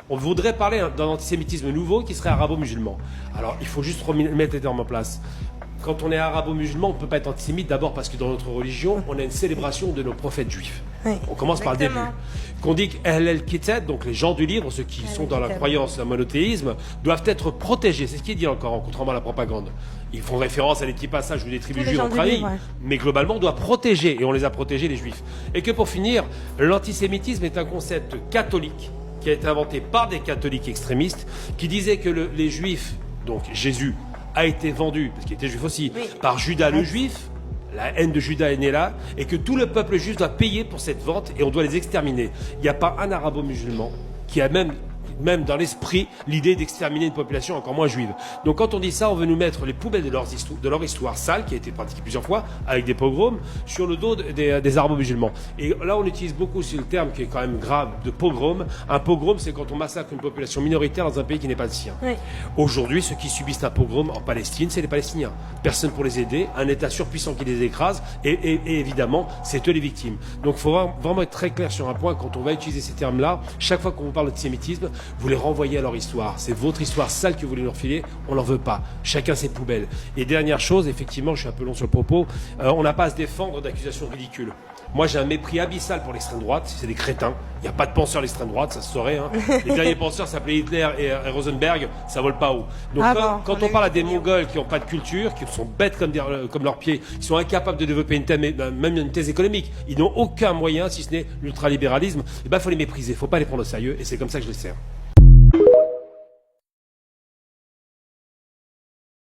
On voudrait parler d'un antisémitisme nouveau qui serait arabo-musulman. Alors, il faut juste remettre les termes en place. Quand on est arabo-musulman, on ne peut pas être antisémite, d'abord parce que dans notre religion, on a une célébration de nos prophètes juifs. Oui, on commence par le début. Qu'on dit qu'Ahl el-Kitab, donc les gens du livre, ceux qui sont dans la croyance, le monothéisme, doivent être protégés. C'est ce qui est dit encore, contrairement à la propagande. Ils font référence à des petits passages où des tribus juives ont trahi, mais globalement, on doit protéger, et on les a protégés, les juifs. Et que pour finir, l'antisémitisme est un concept catholique qui a été inventé par des catholiques extrémistes qui disaient que les juifs, donc Jésus, a été vendu, parce qu'il était juif aussi, par Judas le juif. La haine de Judas est née là, et que tout le peuple juif doit payer pour cette vente, et on doit les exterminer. Il n'y a pas un arabo-musulman qui a même dans l'esprit l'idée d'exterminer une population encore moins juive. Donc quand on dit ça, on veut nous mettre les poubelles de leur histoire sale, qui a été pratiquée plusieurs fois, avec des pogroms, sur le dos des arabo-musulmans. Et là, on utilise beaucoup ce terme qui est quand même grave, de pogrom. Un pogrom, c'est quand on massacre une population minoritaire dans un pays qui n'est pas le sien. Oui. Aujourd'hui, ceux qui subissent un pogrom en Palestine, c'est les Palestiniens. Personne pour les aider, un État surpuissant qui les écrase, et évidemment, c'est eux les victimes. Donc il faut vraiment être très clair sur un point, quand on va utiliser ces termes-là, chaque fois qu'on vous parle d'antisémitisme, vous les renvoyez à leur histoire. C'est votre histoire sale que vous voulez leur filer, on n'en veut pas. Chacun ses poubelles. Et dernière chose, effectivement, je suis un peu long sur le propos, on n'a pas à se défendre d'accusations ridicules. Moi, j'ai un mépris abyssal pour l'extrême droite, c'est des crétins. Il n'y a pas de penseurs à l'extrême droite, ça se saurait. Hein. Les derniers penseurs s'appelaient Hitler et Rosenberg, ça vole pas haut. Donc quand on parle à des Mongols qui n'ont pas de culture, qui sont bêtes comme leurs pieds, qui sont incapables de développer même une thèse économique, ils n'ont aucun moyen, si ce n'est l'ultralibéralisme, il faut les mépriser, il ne faut pas les prendre au sérieux, et c'est comme ça que je les sers.